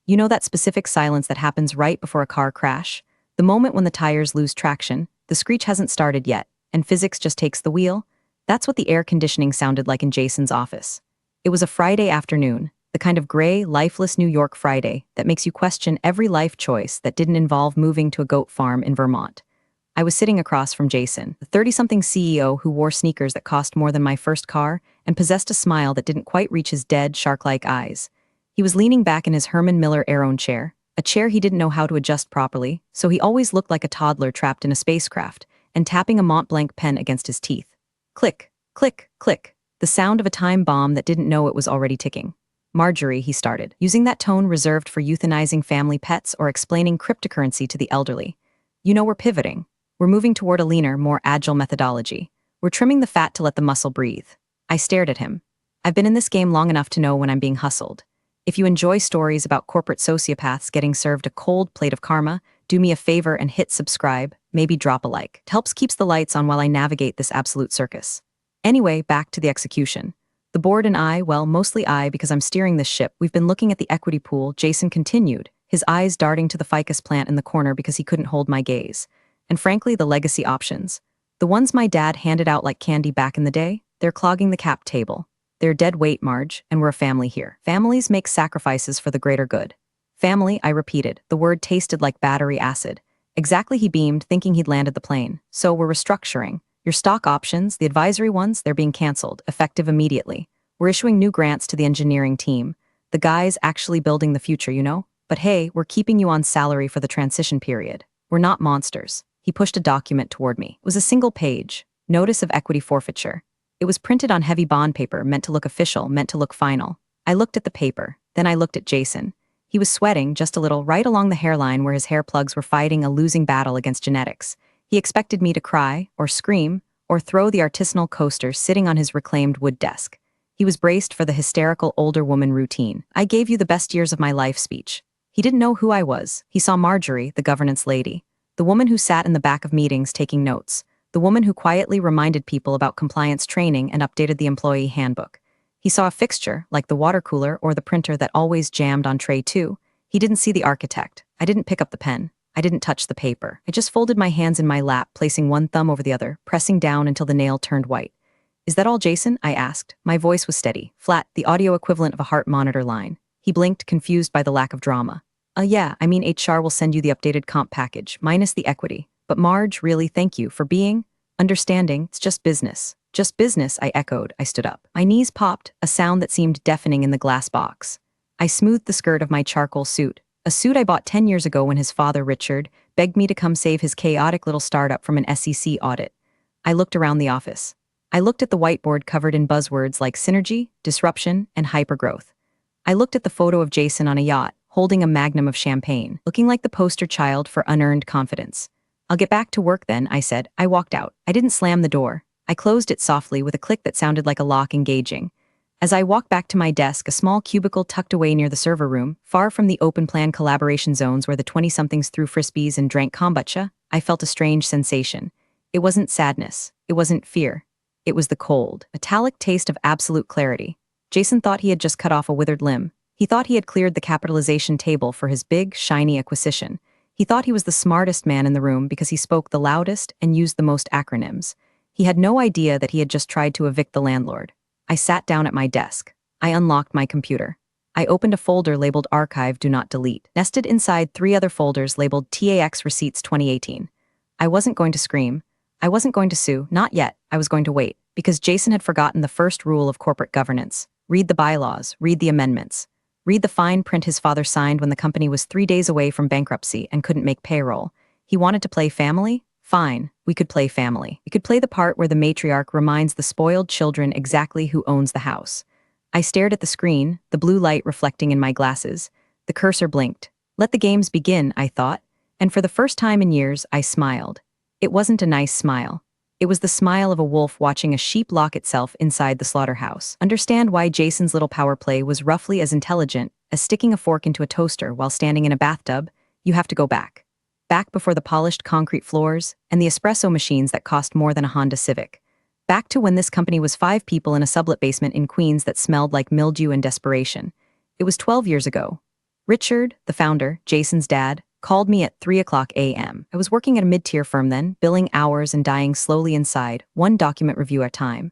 You know that specific silence that happens right before a car crash? The moment when the tires lose traction, the screech hasn't started yet, and physics just takes the wheel? That's what the air conditioning sounded like in Jason's office. It was a Friday afternoon, the kind of gray, lifeless New York Friday that makes you question every life choice that didn't involve moving to a goat farm in Vermont. I was sitting across from Jason, the 30-something CEO who wore sneakers that cost more than my first car and possessed a smile that didn't quite reach his dead, shark-like eyes. He was leaning back in his Herman Miller Aeron chair, a chair he didn't know how to adjust properly, so he always looked like a toddler trapped in a spacecraft, and tapping a Mont Blanc pen against his teeth. Click, click, click, the sound of a time bomb that didn't know it was already ticking. Marjorie, he started, using that tone reserved for euthanizing family pets or explaining cryptocurrency to the elderly. You know, we're pivoting. We're moving toward a leaner, more agile methodology. We're trimming the fat to let the muscle breathe. I stared at him. I've been in this game long enough to know when I'm being hustled. If you enjoy stories about corporate sociopaths getting served a cold plate of karma, do me a favor and hit subscribe, maybe drop a like. It helps keeps the lights on while I navigate this absolute circus. Anyway, back to the execution. The board and I, well, mostly I because I'm steering this ship, we've been looking at the equity pool, Jason continued, his eyes darting to the ficus plant in the corner because he couldn't hold my gaze. And frankly, the legacy options. The ones my dad handed out like candy back in the day, they're clogging the cap table. They're dead weight, Marge, and we're a family here. Families make sacrifices for the greater good. Family, I repeated. The word tasted like battery acid. Exactly, he beamed, thinking he'd landed the plane. So we're restructuring. Your stock options, the advisory ones, they're being canceled, effective immediately. We're issuing new grants to the engineering team. The guys actually building the future, you know? But hey, we're keeping you on salary for the transition period. We're not monsters. He pushed a document toward me. It was a single page. Notice of equity forfeiture. It was printed on heavy bond paper, meant to look official, meant to look final. I looked at the paper. Then I looked at Jason. He was sweating, just a little, right along the hairline where his hair plugs were fighting a losing battle against genetics. He expected me to cry, or scream, or throw the artisanal coaster sitting on his reclaimed wood desk. He was braced for the hysterical older woman routine. I gave you the best years of my life speech. He didn't know who I was. He saw Marjorie, the governance lady. The woman who sat in the back of meetings taking notes. The woman who quietly reminded people about compliance training and updated the employee handbook. He saw a fixture, like the water cooler or the printer that always jammed on tray 2. He didn't see the architect. I didn't pick up the pen. I didn't touch the paper. I just folded my hands in my lap, placing one thumb over the other, pressing down until the nail turned white. Is that all, Jason? I asked. My voice was steady, flat, the audio equivalent of a heart monitor line. He blinked, confused by the lack of drama. Yeah, I mean HR will send you the updated comp package, minus the equity. But Marge, really, thank you for being understanding. It's just business. Just business, I echoed. I stood up. My knees popped, a sound that seemed deafening in the glass box. I smoothed the skirt of my charcoal suit, a suit I bought 10 years ago when his father, Richard, begged me to come save his chaotic little startup from an SEC audit. I looked around the office. I looked at the whiteboard covered in buzzwords like synergy, disruption, and hypergrowth. I looked at the photo of Jason on a yacht, holding a magnum of champagne, looking like the poster child for unearned confidence. I'll get back to work then, I said. I walked out. I didn't slam the door. I closed it softly with a click that sounded like a lock engaging. As I walked back to my desk, a small cubicle tucked away near the server room, far from the open-plan collaboration zones where the 20-somethings threw frisbees and drank kombucha, I felt a strange sensation. It wasn't sadness. It wasn't fear. It was the cold, metallic taste of absolute clarity. Jason thought he had just cut off a withered limb. He thought he had cleared the capitalization table for his big, shiny acquisition. He thought he was the smartest man in the room because he spoke the loudest and used the most acronyms. He had no idea that he had just tried to evict the landlord. I sat down at my desk. I unlocked my computer. I opened a folder labeled Archive Do Not Delete, nested inside 3 other folders labeled TAX Receipts 2018. I wasn't going to scream. I wasn't going to sue, not yet. I was going to wait, because Jason had forgotten the first rule of corporate governance. Read the bylaws, read the amendments. Read the fine print his father signed when the company was 3 days away from bankruptcy and couldn't make payroll. He wanted to play family? Fine, we could play family. We could play the part where the matriarch reminds the spoiled children exactly who owns the house. I stared at the screen, the blue light reflecting in my glasses. The cursor blinked. Let the games begin, I thought. And for the first time in years, I smiled. It wasn't a nice smile. It was the smile of a wolf watching a sheep lock itself inside the slaughterhouse. Understand why Jason's little power play was roughly as intelligent as sticking a fork into a toaster while standing in a bathtub? You have to go back. Back before the polished concrete floors and the espresso machines that cost more than a Honda Civic. Back to when this company was 5 people in a sublet basement in Queens that smelled like mildew and desperation. It was 12 years ago. Richard, the founder, Jason's dad, called me at 3 a.m. I was working at a mid-tier firm then, billing hours and dying slowly inside, one document review at a time.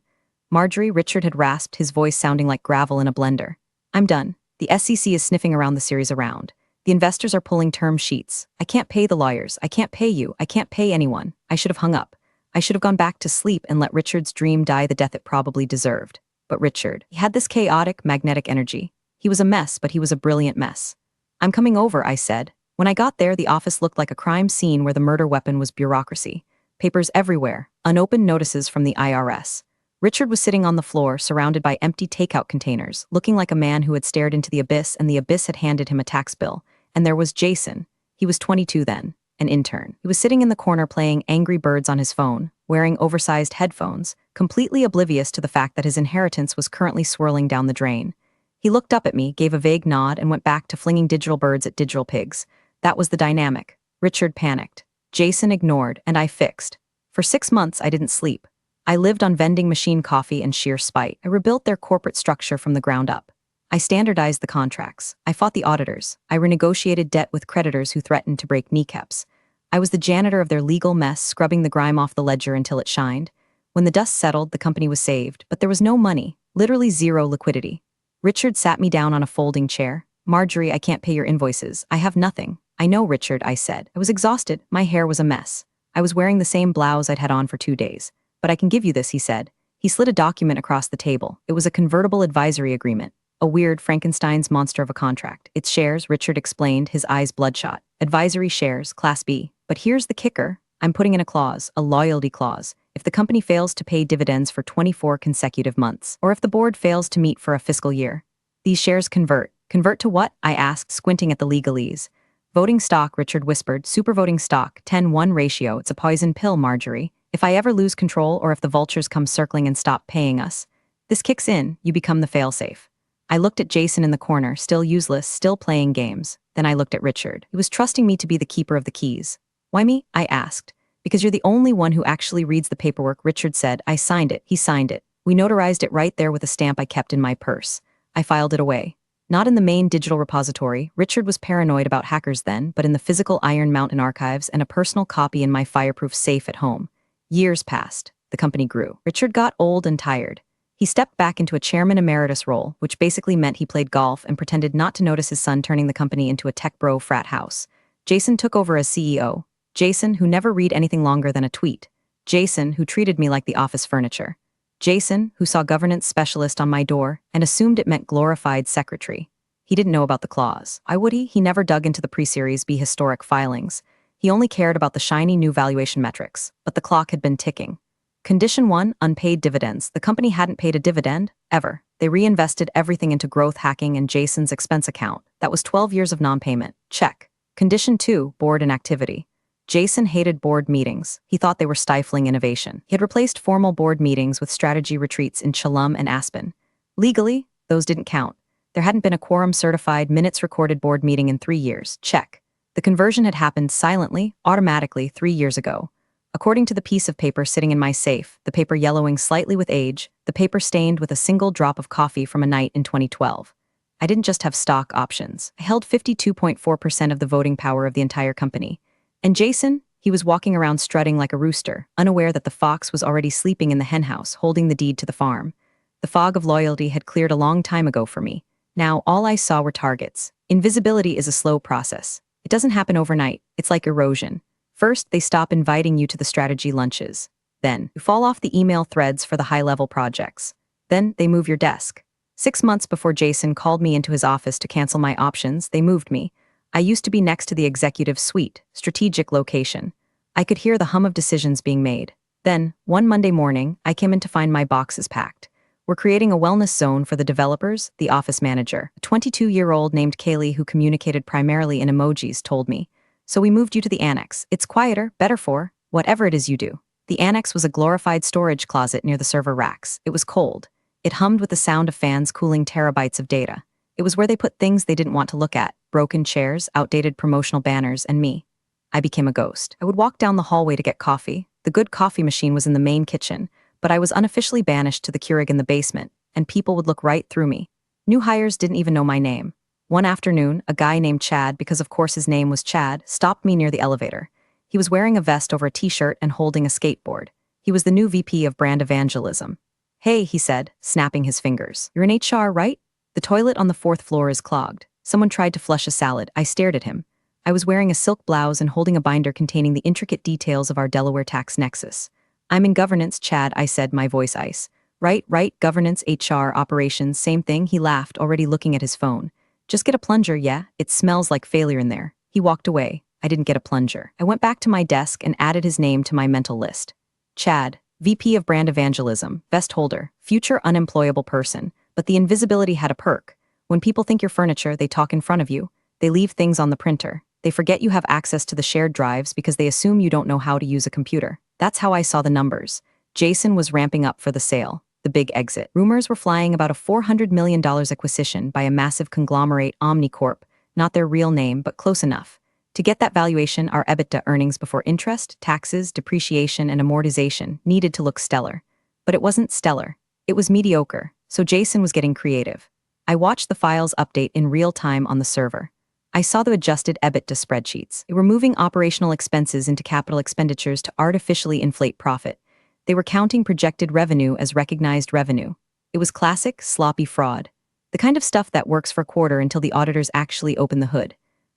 Marjorie, Richard had rasped, his voice sounding like gravel in a blender. I'm done. The SEC is sniffing around the series around. The investors are pulling term sheets. I can't pay the lawyers. I can't pay you. I can't pay anyone. I should have hung up. I should have gone back to sleep and let Richard's dream die the death it probably deserved. But Richard, he had this chaotic, magnetic energy. He was a mess, but he was a brilliant mess. I'm coming over, I said. When I got there, the office looked like a crime scene where the murder weapon was bureaucracy. Papers everywhere, unopened notices from the IRS. Richard was sitting on the floor, surrounded by empty takeout containers, looking like a man who had stared into the abyss and the abyss had handed him a tax bill. And there was Jason. He was 22 then, an intern. He was sitting in the corner playing Angry Birds on his phone, wearing oversized headphones, completely oblivious to the fact that his inheritance was currently swirling down the drain. He looked up at me, gave a vague nod, and went back to flinging digital birds at digital pigs. That was the dynamic. Richard panicked. Jason ignored, and I fixed. For 6 months, I didn't sleep. I lived on vending machine coffee and sheer spite. I rebuilt their corporate structure from the ground up. I standardized the contracts. I fought the auditors. I renegotiated debt with creditors who threatened to break kneecaps. I was the janitor of their legal mess, scrubbing the grime off the ledger until it shined. When the dust settled, the company was saved, but there was no money, literally zero liquidity. Richard sat me down on a folding chair. Marjorie, I can't pay your invoices. I have nothing. I know, Richard, I said. I was exhausted. My hair was a mess. I was wearing the same blouse I'd had on for 2 days. But I can give you this, he said. He slid a document across the table. It was a convertible advisory agreement. A weird Frankenstein's monster of a contract. Its shares, Richard explained, his eyes bloodshot. Advisory shares, Class B. But here's the kicker. I'm putting in a clause, a loyalty clause. If the company fails to pay dividends for 24 consecutive months, or if the board fails to meet for a fiscal year, these shares convert. Convert to what? I asked, squinting at the legalese. Voting stock, Richard whispered. Super voting stock, 10-1 ratio. It's a poison pill, Marjorie. If I ever lose control or if the vultures come circling and stop paying us, this kicks in, you become the failsafe. I looked at Jason in the corner, still useless, still playing games. Then I looked at Richard. He was trusting me to be the keeper of the keys. Why me? I asked. Because you're the only one who actually reads the paperwork, Richard said. I signed it. He signed it. We notarized it right there with a stamp I kept in my purse. I filed it away. Not in the main digital repository. Richard was paranoid about hackers then, but in the physical Iron Mountain archives and a personal copy in my fireproof safe at home. Years passed. The company grew. Richard got old and tired. He stepped back into a chairman emeritus role, which basically meant he played golf and pretended not to notice his son turning the company into a tech bro frat house. Jason took over as CEO. Jason, who never read anything longer than a tweet. Jason, who treated me like the office furniture. Jason, who saw governance specialist on my door and assumed it meant glorified secretary. He didn't know about the clause. Why would he? He never dug into the pre-Series B historic filings. He only cared about the shiny new valuation metrics, but the clock had been ticking. Condition 1, unpaid dividends. The company hadn't paid a dividend, ever. They reinvested everything into growth hacking and Jason's expense account. That was 12 years of non-payment. Check. Condition 2, board inactivity. Jason hated board meetings. He thought they were stifling innovation. He had replaced formal board meetings with strategy retreats in Chelum and Aspen. Legally, those didn't count. There hadn't been a quorum-certified, minutes-recorded board meeting in 3 years. Check. The conversion had happened silently, automatically, 3 years ago. According to the piece of paper sitting in my safe, the paper yellowing slightly with age, the paper stained with a single drop of coffee from a night in 2012. I didn't just have stock options. I held 52.4% of the voting power of the entire company. And Jason, he was walking around strutting like a rooster, unaware that the fox was already sleeping in the henhouse, holding the deed to the farm. The fog of loyalty had cleared a long time ago for me. Now, all I saw were targets. Invisibility is a slow process. It doesn't happen overnight. It's like erosion. First, they stop inviting you to the strategy lunches. Then, you fall off the email threads for the high-level projects. Then, they move your desk. 6 months before Jason called me into his office to cancel my options, they moved me. I used to be next to the executive suite, strategic location. I could hear the hum of decisions being made. Then, one Monday morning, I came in to find my boxes packed. We're creating a wellness zone for the developers, the office manager. A 22-year-old named Kaylee who communicated primarily in emojis told me. So we moved you to the annex. It's quieter, better for whatever it is you do. The annex was a glorified storage closet near the server racks. It was cold. It hummed with the sound of fans cooling terabytes of data. It was where they put things they didn't want to look at, broken chairs, outdated promotional banners, and me. I became a ghost. I would walk down the hallway to get coffee. The good coffee machine was in the main kitchen, but I was unofficially banished to the Keurig in the basement, and people would look right through me. New hires didn't even know my name. One afternoon, a guy named Chad, because of course his name was Chad, stopped me near the elevator. He was wearing a vest over a t-shirt and holding a skateboard. He was the new VP of brand evangelism. "Hey," he said, snapping his fingers. "You're in HR, right? The toilet on the fourth floor is clogged. Someone tried to flush a salad." I stared at him. I was wearing a silk blouse and holding a binder containing the intricate details of our Delaware tax nexus. "I'm in governance, Chad," I said, my voice ice. Right, governance, HR, operations, same thing," he laughed, already looking at his phone. "Just get a plunger, yeah? It smells like failure in there." He walked away. I didn't get a plunger. I went back to my desk and added his name to my mental list. Chad, VP of Brand Evangelism, vest holder, future unemployable person. But the invisibility had a perk. When people think you're furniture, they talk in front of you. They leave things on the printer. They forget you have access to the shared drives because they assume you don't know how to use a computer. That's how I saw the numbers. Jason was ramping up for the sale. The big exit. Rumors were flying about a $400 million acquisition by a massive conglomerate, Omnicorp, not their real name, but close enough. To get that valuation, our EBITDA, earnings before interest, taxes, depreciation, and amortization, needed to look stellar. But it wasn't stellar. It was mediocre, so Jason was getting creative. I watched the files update in real time on the server. I saw the adjusted EBITDA spreadsheets. They were moving operational expenses into capital expenditures to artificially inflate profit. They were counting projected revenue as recognized revenue. It was classic, sloppy fraud. The kind of stuff that works for a quarter until the auditors actually open the hood.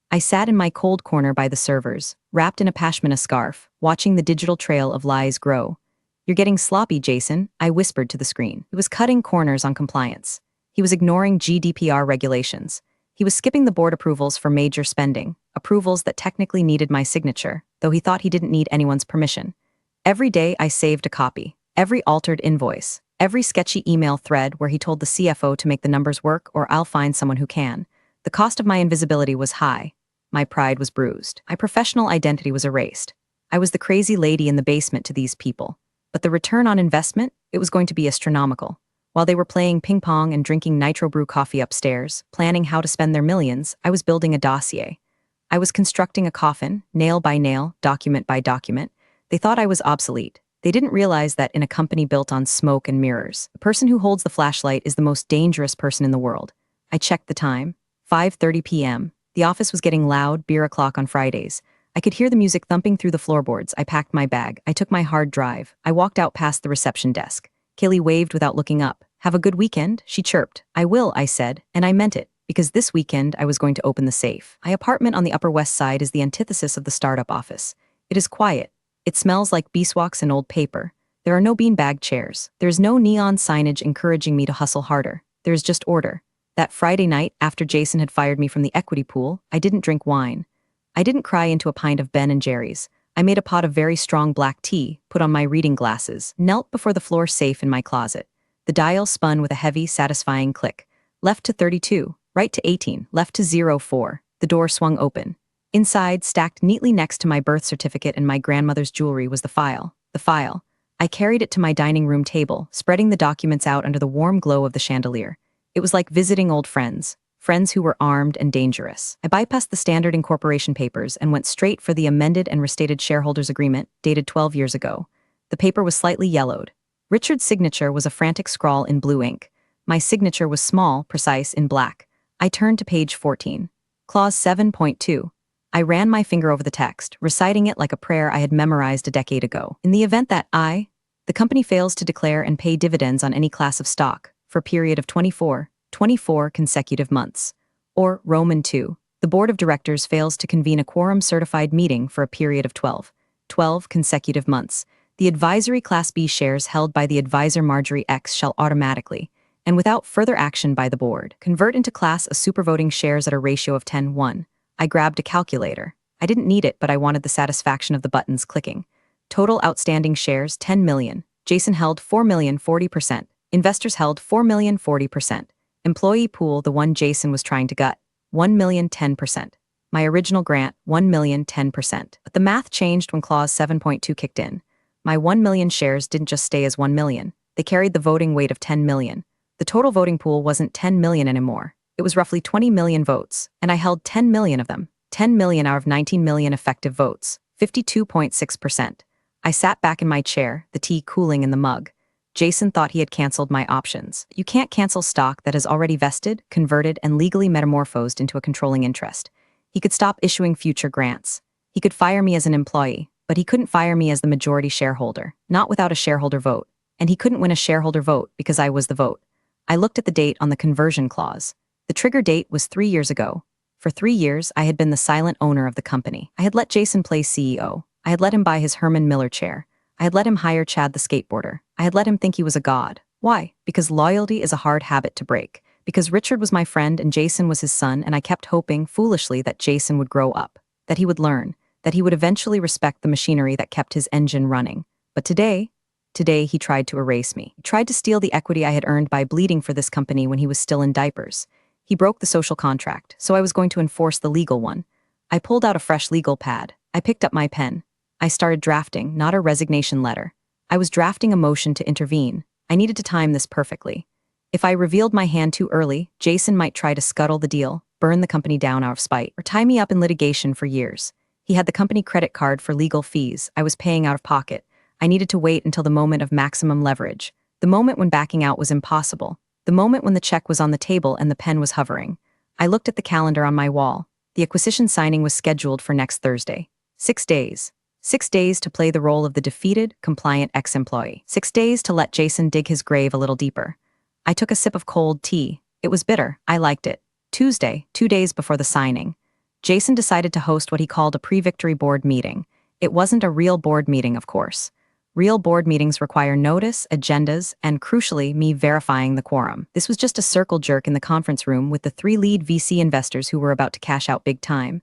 I sat in my cold corner by the servers, wrapped in a pashmina scarf, watching the digital trail of lies grow. "You're getting sloppy, Jason," I whispered to the screen. He was cutting corners on compliance. He was ignoring GDPR regulations. He was skipping the board approvals for major spending, approvals that technically needed my signature, though he thought he didn't need anyone's permission. Every day I saved a copy, every altered invoice, every sketchy email thread where he told the CFO to make the numbers work or I'll find someone who can. The cost of my invisibility was high. My pride was bruised. My professional identity was erased. I was the crazy lady in the basement to these people. But the return on investment, it was going to be astronomical. While they were playing ping pong and drinking nitro brew coffee upstairs, planning how to spend their millions, I was building a dossier. I was constructing a coffin, nail by nail, document by document. They thought I was obsolete. They didn't realize that in a company built on smoke and mirrors, the person who holds the flashlight is the most dangerous person in the world. I checked the time. 5:30 p.m. The office was getting loud, beer o'clock on Fridays. I could hear the music thumping through the floorboards. I packed my bag. I took my hard drive. I walked out past the reception desk. Kaylee waved without looking up. "Have a good weekend," she chirped. "I will," I said, and I meant it, because this weekend I was going to open the safe. My apartment on the Upper West Side is the antithesis of the startup office. It is quiet. It smells like beeswax and old paper. There are no beanbag chairs. There is no neon signage encouraging me to hustle harder. There is just order. That Friday night, after Jason had fired me from the equity pool, I didn't drink wine. I didn't cry into a pint of Ben & Jerry's. I made a pot of very strong black tea, put on my reading glasses, knelt before the floor safe in my closet. The dial spun with a heavy, satisfying click. Left to 32, right to 18, left to 04. The door swung open. Inside, stacked neatly next to my birth certificate and my grandmother's jewelry, was the file. The file. I carried it to my dining room table, spreading the documents out under the warm glow of the chandelier. It was like visiting old friends. Friends who were armed and dangerous. I bypassed the standard incorporation papers and went straight for the amended and restated shareholders agreement, dated 12 years ago. The paper was slightly yellowed. Richard's signature was a frantic scrawl in blue ink. My signature was small, precise, in black. I turned to page 14. Clause 7.2. I ran my finger over the text, reciting it like a prayer I had memorized a decade ago. In the event that the company fails to declare and pay dividends on any class of stock, for a period of 24 consecutive months. Or, Roman 2, the board of directors fails to convene a quorum-certified meeting for a period of 12 consecutive months. The advisory Class B shares held by the advisor Marjorie X shall automatically, and without further action by the board, convert into Class A supervoting shares at a ratio of 10:1. I grabbed a calculator. I didn't need it, but I wanted the satisfaction of the buttons clicking. Total outstanding shares, 10 million. Jason held 4 million, 40%. Investors held 4 million, 40%. Employee pool, the one Jason was trying to gut, 1 million, 10%. My original grant, 1 million, 10%. But the math changed when Clause 7.2 kicked in. My 1 million shares didn't just stay as 1 million. They carried the voting weight of 10 million. The total voting pool wasn't 10 million anymore. It was roughly 20 million votes, and I held 10 million of them. 10 million out of 19 million effective votes, 52.6%. I sat back in my chair, the tea cooling in the mug. Jason thought he had canceled my options. You can't cancel stock that has already vested, converted, and legally metamorphosed into a controlling interest. He could stop issuing future grants. He could fire me as an employee, but he couldn't fire me as the majority shareholder, not without a shareholder vote. And he couldn't win a shareholder vote because I was the vote. I looked at the date on the conversion clause. The trigger date was 3 years ago. For 3 years, I had been the silent owner of the company. I had let Jason play CEO. I had let him buy his Herman Miller chair. I had let him hire Chad the skateboarder. I had let him think he was a god. Why? Because loyalty is a hard habit to break. Because Richard was my friend and Jason was his son, and I kept hoping, foolishly, that Jason would grow up, that he would learn, that he would eventually respect the machinery that kept his engine running. But today he tried to erase me. He tried to steal the equity I had earned by bleeding for this company when he was still in diapers. He broke the social contract, so I was going to enforce the legal one. I pulled out a fresh legal pad. I picked up my pen. I started drafting, not a resignation letter. I was drafting a motion to intervene. I needed to time this perfectly. If I revealed my hand too early, Jason might try to scuttle the deal, burn the company down out of spite, or tie me up in litigation for years. He had the company credit card for legal fees. I was paying out of pocket. I needed to wait until the moment of maximum leverage, the moment when backing out was impossible, the moment when the check was on the table and the pen was hovering. I looked at the calendar on my wall. The acquisition signing was scheduled for next Thursday. 6 days. 6 days to play the role of the defeated, compliant ex-employee. 6 days to let Jason dig his grave a little deeper. I took a sip of cold tea. It was bitter. I liked it. Tuesday, 2 days before the signing, Jason decided to host what he called a pre-victory board meeting. It wasn't a real board meeting, of course. Real board meetings require notice, agendas, and crucially, me verifying the quorum. This was just a circle jerk in the conference room with the 3 lead VC investors who were about to cash out big time.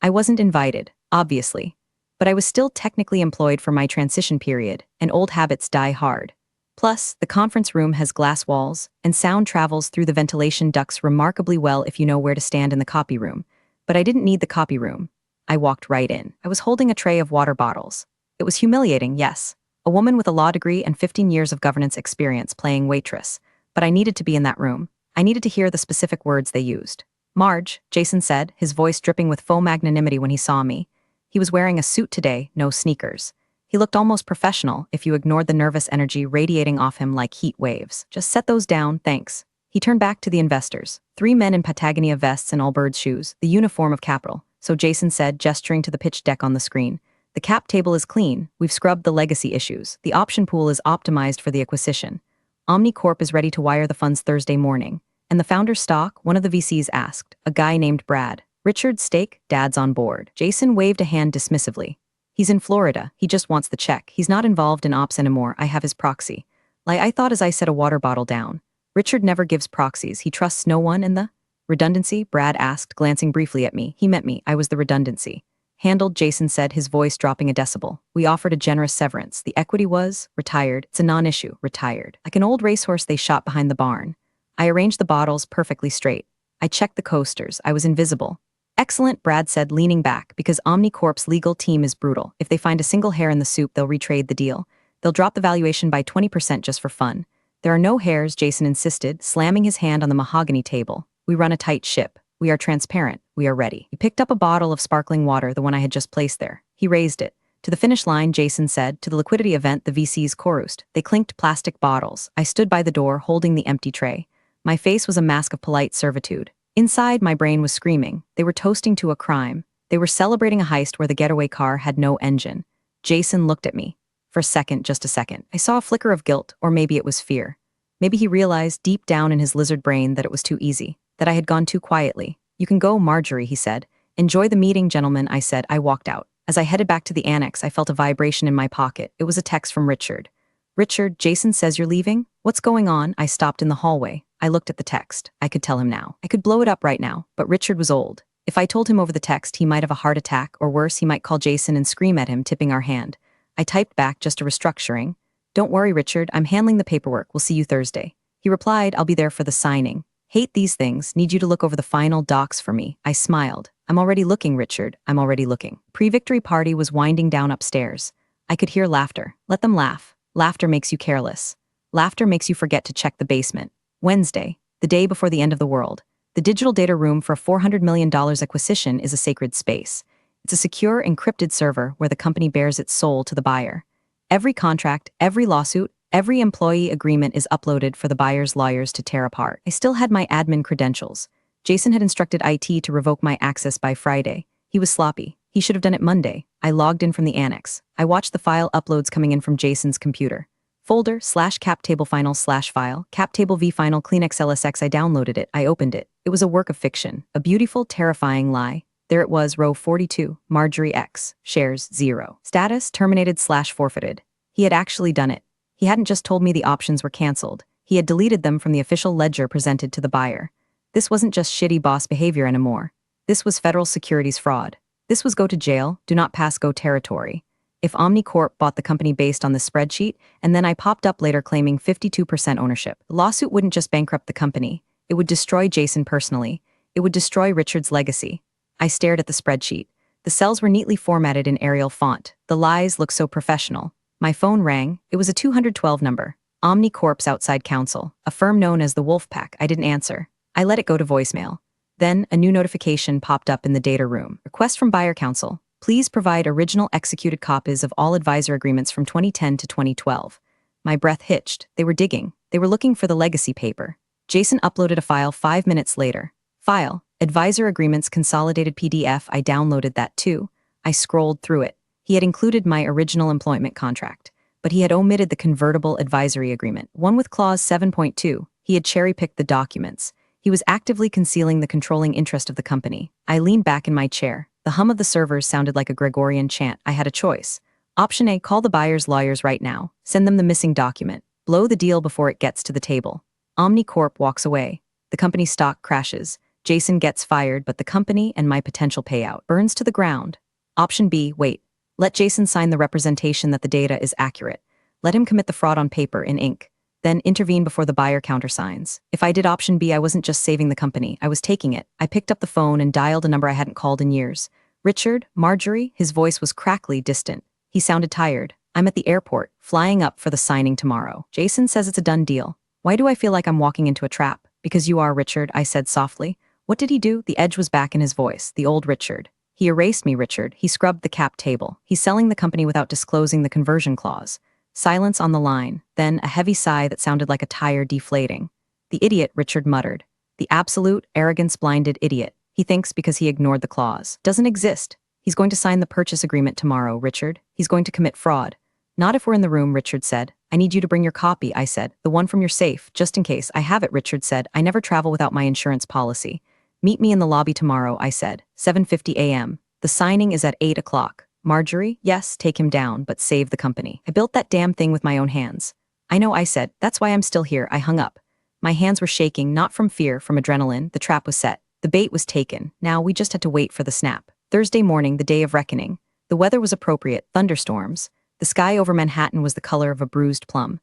I wasn't invited, obviously, but I was still technically employed for my transition period, and old habits die hard. Plus, the conference room has glass walls, and sound travels through the ventilation ducts remarkably well if you know where to stand in the copy room. But I didn't need the copy room. I walked right in. I was holding a tray of water bottles. It was humiliating, yes. A woman with a law degree and 15 years of governance experience playing waitress. But I needed to be in that room. I needed to hear the specific words they used. "Marge," Jason said, his voice dripping with faux magnanimity when he saw me. He was wearing a suit today, no sneakers. He looked almost professional if you ignored the nervous energy radiating off him like heat waves. "Just set those down, thanks." He turned back to the investors. 3 men in Patagonia vests and all-birds shoes, the uniform of capital. So Jason said, gesturing to the pitch deck on the screen. "The cap table is clean. We've scrubbed the legacy issues. The option pool is optimized for the acquisition. OmniCorp is ready to wire the funds Thursday morning. And the founder's stock," one of the VCs asked, a guy named Brad. "Richard's stake, Dad's on board." Jason waved a hand dismissively. "He's in Florida. He just wants the check. He's not involved in ops anymore. I have his proxy." Like I thought as I set a water bottle down. Richard never gives proxies. He trusts no one in the redundancy, Brad asked, glancing briefly at me. He meant me. I was the redundancy. "Handled," Jason said, his voice dropping a decibel. "We offered a generous severance. The equity was retired. It's a non-issue. Retired. Like an old racehorse they shot behind the barn." I arranged the bottles perfectly straight. I checked the coasters. I was invisible. "Excellent," Brad said, leaning back, "because OmniCorp's legal team is brutal. If they find a single hair in the soup, they'll retrade the deal. They'll drop the valuation by 20% just for fun." "There are no hairs," Jason insisted, slamming his hand on the mahogany table. "We run a tight ship. We are transparent. We are ready." He picked up a bottle of sparkling water, the one I had just placed there. He raised it. "To the finish line," Jason said. "To the liquidity event," the VCs chorused. They clinked plastic bottles. I stood by the door, holding the empty tray. My face was a mask of polite servitude. Inside, my brain was screaming. They were toasting to a crime. They were celebrating a heist where the getaway car had no engine. Jason looked at me. For a second, just a second, I saw a flicker of guilt, or maybe it was fear. Maybe he realized deep down in his lizard brain that it was too easy, that I had gone too quietly. "You can go, Marjorie," he said. "Enjoy the meeting, gentlemen," I said. I walked out. As I headed back to the annex, I felt a vibration in my pocket. It was a text from Richard. "Richard, Jason says you're leaving? What's going on?" I stopped in the hallway. I looked at the text. I could tell him now. I could blow it up right now, but Richard was old. If I told him over the text, he might have a heart attack, or worse, he might call Jason and scream at him, tipping our hand. I typed back just a restructuring. "Don't worry, Richard, I'm handling the paperwork. We'll see you Thursday." He replied, "I'll be there for the signing. Hate these things. Need you to look over the final docs for me." I smiled. "I'm already looking, Richard. I'm already looking." Pre-victory party was winding down upstairs. I could hear laughter. Let them laugh. Laughter makes you careless. Laughter makes you forget to check the basement. Wednesday, the day before the end of the world. The digital data room for a $400 million acquisition is a sacred space. It's a secure, encrypted server where the company bears its soul to the buyer. Every contract, every lawsuit, Every employee agreement is uploaded for the buyer's lawyers to tear apart. I still had my admin credentials. Jason had instructed IT to revoke my access by Friday. He was sloppy. He should have done it Monday. I logged in from the annex. I watched the file uploads coming in from Jason's computer. Folder /cap table final /file, cap table v final clean xlsx. I downloaded it. I opened it. It was a work of fiction. A beautiful, terrifying lie. There it was, row 42, Marjorie X, shares 0. Status terminated /forfeited. He had actually done it. He hadn't just told me the options were canceled. He had deleted them from the official ledger presented to the buyer. This wasn't just shitty boss behavior anymore. This was federal securities fraud. This was go to jail, do not pass go territory. If Omnicorp bought the company based on the spreadsheet, and then I popped up later claiming 52% ownership, the lawsuit wouldn't just bankrupt the company. It would destroy Jason personally. It would destroy Richard's legacy. I stared at the spreadsheet. The cells were neatly formatted in Arial font. The lies looked so professional. My phone rang. It was a 212 number. Omnicorp's outside counsel, a firm known as the Wolfpack. I didn't answer. I let it go to voicemail. Then, a new notification popped up in the data room. Request from buyer counsel. Please provide original executed copies of all advisor agreements from 2010 to 2012. My breath hitched. They were digging. They were looking for the legacy paper. Jason uploaded a file 5 minutes later. File, advisor agreements consolidated PDF. I downloaded that too. I scrolled through it. He had included my original employment contract, but he had omitted the convertible advisory agreement, one with clause 7.2. He had cherry-picked the documents. He was actively concealing the controlling interest of the company. I leaned back in my chair. The hum of the servers sounded like a Gregorian chant. I had a choice. Option A, call the buyer's lawyers right now. Send them the missing document. Blow the deal before it gets to the table. Omnicorp walks away. The company's stock crashes. Jason gets fired, but the company and my potential payout burns to the ground. Option B, wait. Let Jason sign the representation that the data is accurate. Let him commit the fraud on paper in ink. Then intervene before the buyer countersigns. If I did option B, I wasn't just saving the company, I was taking it. I picked up the phone and dialed a number I hadn't called in years. Richard? Marjorie? His voice was crackly, distant. He sounded tired. I'm at the airport, flying up for the signing tomorrow. Jason says it's a done deal. Why do I feel like I'm walking into a trap? Because you are, Richard, I said softly. What did he do? The edge was back in his voice, the old Richard. He erased me, Richard. He scrubbed the cap table. He's selling the company without disclosing the conversion clause. Silence on the line, then a heavy sigh that sounded like a tire deflating. The idiot, Richard muttered. The absolute, arrogance-blinded idiot. He thinks because he ignored the clause. Doesn't exist. He's going to sign the purchase agreement tomorrow, Richard. He's going to commit fraud. Not if we're in the room, Richard said. I need you to bring your copy, I said. The one from your safe, just in case. I have it, Richard said. I never travel without my insurance policy. Meet me in the lobby tomorrow, I said. 7:50 a.m. The signing is at 8 o'clock. Marjorie? Yes, take him down, but save the company. I built that damn thing with my own hands. I know, I said. That's why I'm still here. I hung up. My hands were shaking, not from fear, from adrenaline. The trap was set. The bait was taken. Now we just had to wait for the snap. Thursday morning, the day of reckoning. The weather was appropriate, thunderstorms. The sky over Manhattan was the color of a bruised plum.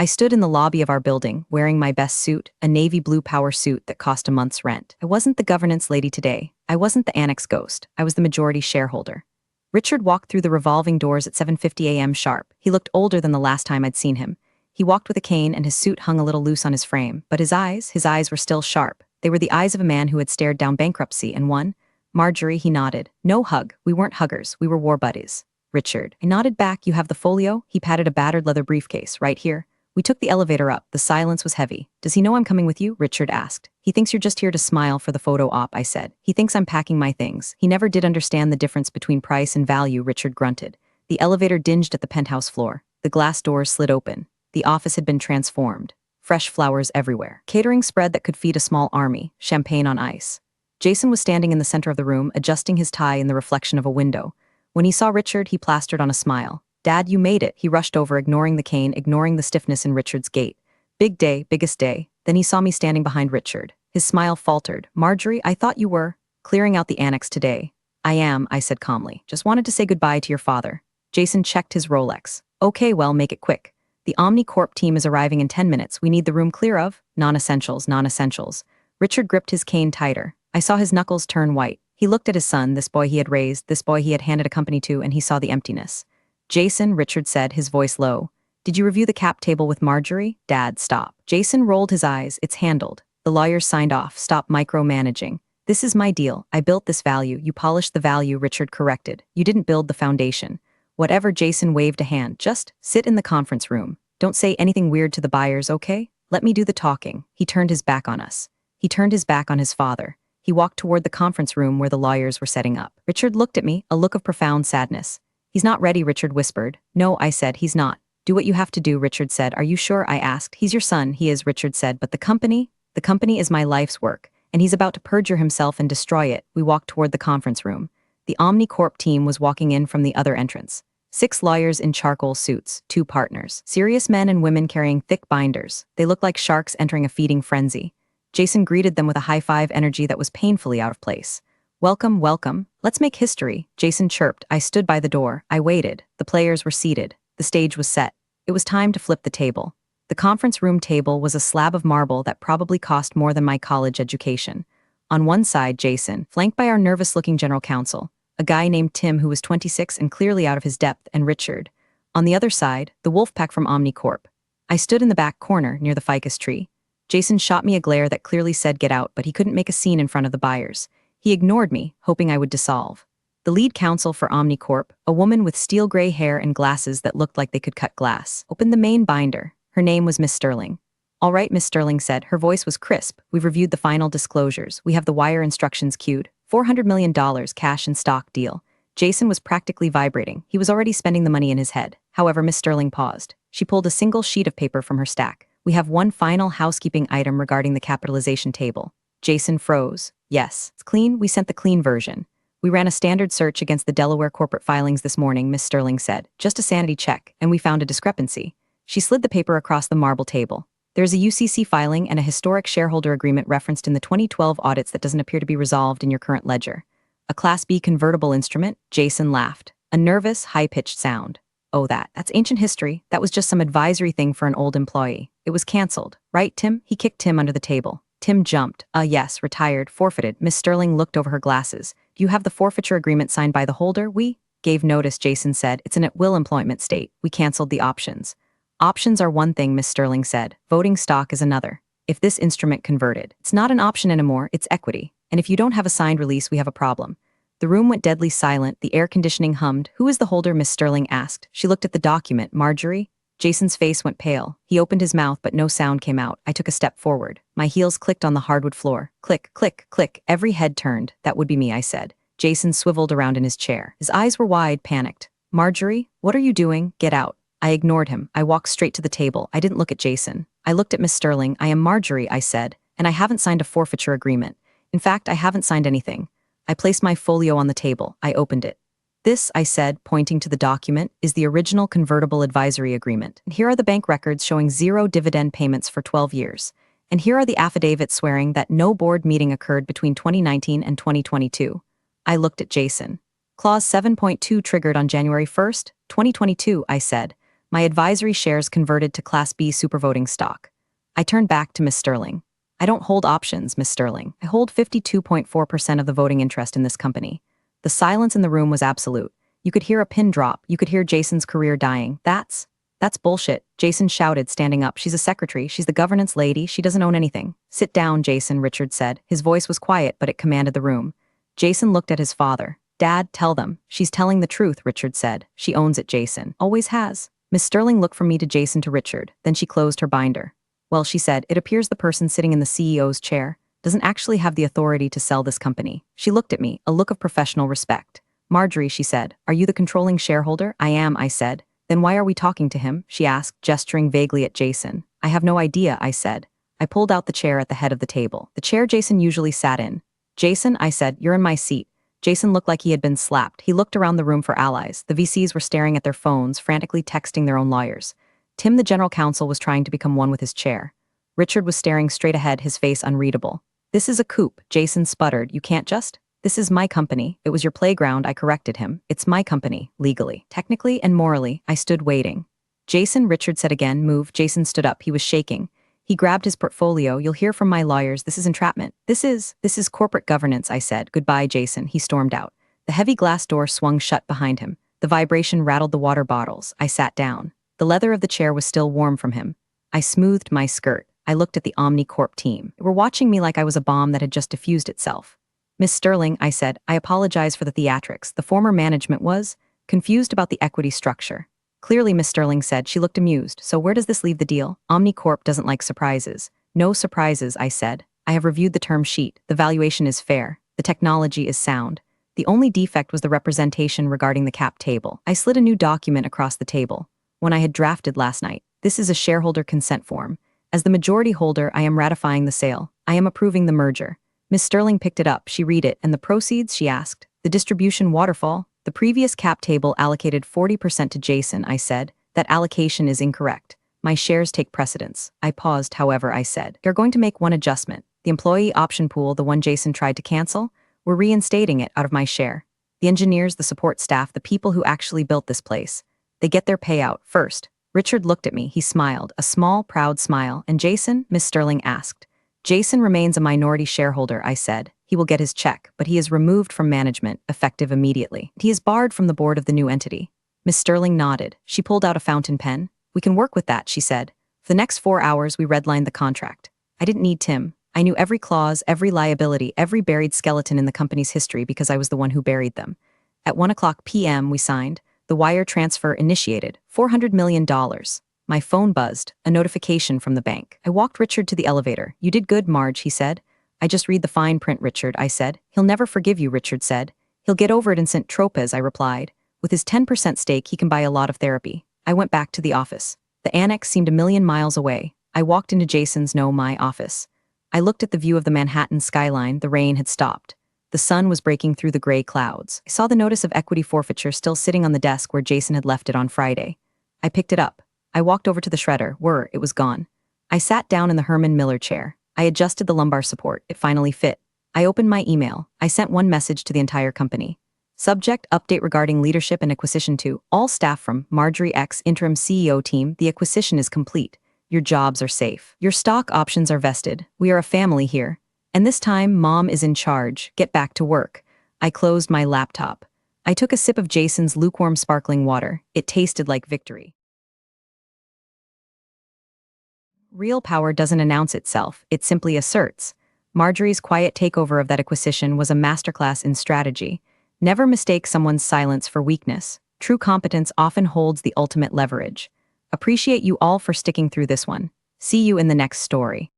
I stood in the lobby of our building, wearing my best suit, a navy blue power suit that cost a month's rent. I wasn't the governance lady today. I wasn't the annex ghost. I was the majority shareholder. Richard walked through the revolving doors at 7:50 a.m. sharp. He looked older than the last time I'd seen him. He walked with a cane and his suit hung a little loose on his frame, but his eyes were still sharp. They were the eyes of a man who had stared down bankruptcy and won. Marjorie, he nodded. No hug. We weren't huggers. We were war buddies. Richard. I nodded back. You have the folio? He patted a battered leather briefcase. Right here. We took the elevator up. The silence was heavy. Does he know I'm coming with you? Richard asked. He thinks you're just here to smile for the photo op, I said. He thinks I'm packing my things. He never did understand the difference between price and value, Richard grunted. The elevator dinged at the penthouse floor. The glass doors slid open. The office had been transformed. Fresh flowers everywhere. Catering spread that could feed a small army. Champagne on ice. Jason was standing in the center of the room, adjusting his tie in the reflection of a window. When he saw Richard, he plastered on a smile. Dad, you made it. He rushed over, ignoring the cane, ignoring the stiffness in Richard's gait. Big day, biggest day. Then he saw me standing behind Richard. His smile faltered. Marjorie, I thought you were clearing out the annex today. I am, I said calmly. Just wanted to say goodbye to your father. Jason checked his Rolex. Okay, well, make it quick. The Omnicorp team is arriving in 10 minutes. We need the room clear of non-essentials, non-essentials. Richard gripped his cane tighter. I saw his knuckles turn white. He looked at his son, this boy he had raised, this boy he had handed a company to, and he saw the emptiness. Jason, Richard said, his voice low. Did you review the cap table with Marjorie? Dad, stop. Jason rolled his eyes. It's handled. The lawyers signed off. Stop micromanaging. This is my deal. I built this value. You polished the value, Richard corrected. You didn't build the foundation. Whatever, Jason waved a hand. Just sit in the conference room. Don't say anything weird to the buyers, okay? Let me do the talking. He turned his back on us. He turned his back on his father. He walked toward the conference room where the lawyers were setting up. Richard looked at me, a look of profound sadness. He's not ready, Richard whispered. No, I said, he's not. Do what you have to do, Richard said. Are you sure? I asked. He's your son, he is, Richard said, but the company is my life's work, and he's about to perjure himself and destroy it. We walked toward the conference room. The OmniCorp team was walking in from the other entrance. 6 lawyers in charcoal suits, 2 partners. Serious men and women carrying thick binders. They looked like sharks entering a feeding frenzy. Jason greeted them with a high-five energy that was painfully out of place. Welcome, welcome. Let's make history, Jason chirped. I stood by the door. I waited. The players were seated. The stage was set. It was time to flip the table. The conference room table was a slab of marble that probably cost more than my college education. On one side, Jason, flanked by our nervous-looking general counsel, a guy named Tim who was 26 and clearly out of his depth, and Richard. On the other side, the wolf pack from OmniCorp. I stood in the back corner, near the ficus tree. Jason shot me a glare that clearly said get out, but he couldn't make a scene in front of the buyers. He ignored me, hoping I would dissolve. The lead counsel for OmniCorp, a woman with steel gray hair and glasses that looked like they could cut glass, opened the main binder. Her name was Miss Sterling. All right, Miss Sterling said. Her voice was crisp. We've reviewed the final disclosures. We have the wire instructions queued. $400 million cash and stock deal. Jason was practically vibrating. He was already spending the money in his head. However, Miss Sterling paused. She pulled a single sheet of paper from her stack. We have one final housekeeping item regarding the capitalization table. Jason froze. Yes, it's clean. We sent the clean version. We ran a standard search against the Delaware corporate filings this morning, Miss Sterling said. Just a sanity check, and we found a discrepancy. She slid the paper across the marble table. There's a UCC filing and a historic shareholder agreement referenced in the 2012 audits that doesn't appear to be resolved in your current ledger. A Class B convertible instrument? Jason laughed. A nervous, high-pitched sound. Oh, that's ancient history. That was just some advisory thing for an old employee. It was canceled. Right, Tim? He kicked Tim under the table. Tim jumped. Yes, retired, forfeited. Miss Sterling looked over her glasses. Do you have the forfeiture agreement signed by the holder? We gave notice, Jason said. It's an at-will employment state. We canceled the options. Options are one thing, Miss Sterling said. Voting stock is another. If this instrument converted, it's not an option anymore, it's equity. And if you don't have a signed release, we have a problem. The room went deadly silent, the air conditioning hummed. Who is the holder? Miss Sterling asked. She looked at the document. Marjorie? Jason's face went pale. He opened his mouth, but no sound came out. I took a step forward. My heels clicked on the hardwood floor. Click, click, click. Every head turned. That would be me, I said. Jason swiveled around in his chair. His eyes were wide, panicked. Marjorie? What are you doing? Get out. I ignored him. I walked straight to the table. I didn't look at Jason. I looked at Miss Sterling. I am Marjorie, I said, and I haven't signed a forfeiture agreement. In fact, I haven't signed anything. I placed my folio on the table. I opened it. This, I said, pointing to the document, is the original convertible advisory agreement. And here are the bank records showing 0 dividend payments for 12 years. And here are the affidavits swearing that no board meeting occurred between 2019 and 2022. I looked at Jason. Clause 7.2 triggered on January 1st, 2022, I said. My advisory shares converted to Class B supervoting stock. I turned back to Miss Sterling. I don't hold options, Miss Sterling. I hold 52.4% of the voting interest in this company. The silence in the room was absolute. You could hear a pin drop. You could hear Jason's career dying. That's bullshit, Jason shouted, standing up. She's a secretary. She's the governance lady. She doesn't own anything. Sit down, Jason, Richard said. His voice was quiet, but it commanded the room. Jason looked at his father. Dad, tell them. She's telling the truth, Richard said. She owns it, Jason. Always has. Miss Sterling looked from me to Jason to Richard. Then she closed her binder. Well, she said, it appears the person sitting in the CEO's chair doesn't actually have the authority to sell this company. She looked at me, a look of professional respect. Marjorie, she said, are you the controlling shareholder? I am, I said. Then why are we talking to him? She asked, gesturing vaguely at Jason. I have no idea, I said. I pulled out the chair at the head of the table, the chair Jason usually sat in. Jason, I said, you're in my seat. Jason looked like he had been slapped. He looked around the room for allies. The VCs were staring at their phones, frantically texting their own lawyers. Tim, the general counsel, was trying to become one with his chair. Richard was staring straight ahead, his face unreadable. This is a coup, Jason sputtered. You can't just... This is my company. It was your playground, I corrected him. It's my company, legally. Technically and morally, I stood waiting. Jason, Richard said again, move. Jason stood up. He was shaking. He grabbed his portfolio. You'll hear from my lawyers. This is entrapment. This is corporate governance, I said. Goodbye, Jason. He stormed out. The heavy glass door swung shut behind him. The vibration rattled the water bottles. I sat down. The leather of the chair was still warm from him. I smoothed my skirt. I looked at the OmniCorp team. They were watching me like I was a bomb that had just diffused itself. Miss Sterling, I said, I apologize for the theatrics. The former management was confused about the equity structure. Clearly, Miss Sterling said. She looked amused. So where does this leave the deal? Omnicorp doesn't like surprises. No surprises, I said. I have reviewed the term sheet. The valuation is fair. The technology is sound. The only defect was the representation regarding the cap table. I slid a new document across the table, one I had drafted last night. This is a shareholder consent form. As the majority holder, I am ratifying the sale. I am approving the merger. Miss Sterling picked it up. She read it. And the proceeds, she asked. The distribution waterfall. The previous cap table allocated 40% to Jason, I said. That allocation is incorrect. My shares take precedence. I paused, however, I said. You're going to make one adjustment. The employee option pool, the one Jason tried to cancel, we're reinstating it out of my share. The engineers, the support staff, the people who actually built this place. They get their payout first. Richard looked at me. He smiled, a small, proud smile. And Jason? Miss Sterling asked. Jason remains a minority shareholder, I said. He will get his check, but he is removed from management, effective immediately. He is barred from the board of the new entity. Miss Sterling nodded. She pulled out a fountain pen. We can work with that, she said. For the next 4 hours, we redlined the contract. I didn't need Tim. I knew every clause, every liability, every buried skeleton in the company's history because I was the one who buried them. At 1:00 p.m., we signed. The wire transfer initiated. $400 million. My phone buzzed, a notification from the bank. I walked Richard to the elevator. You did good, Marge, he said. I just read the fine print, Richard, I said. He'll never forgive you, Richard said. He'll get over it in St. Tropez, I replied. With his 10% stake, he can buy a lot of therapy. I went back to the office. The annex seemed a million miles away. I walked into Jason's, no, my office. I looked at the view of the Manhattan skyline. The rain had stopped. The sun was breaking through the gray clouds. I saw the notice of equity forfeiture still sitting on the desk where Jason had left it on Friday. I picked it up. I walked over to the shredder. It was gone. I sat down in the Herman Miller chair. I adjusted the lumbar support. It finally fit. I opened my email. I sent one message to the entire company. Subject, update regarding leadership and acquisition to all staff from Marjorie X interim CEO team. The acquisition is complete. Your jobs are safe. Your stock options are vested. We are a family here. And this time, Mom is in charge. Get back to work. I closed my laptop. I took a sip of Jason's lukewarm sparkling water. It tasted like victory. Real power doesn't announce itself. It simply asserts. Marjorie's quiet takeover of that acquisition was a masterclass in strategy. Never mistake someone's silence for weakness. True competence often holds the ultimate leverage. Appreciate you all for sticking through this one. See you in the next story.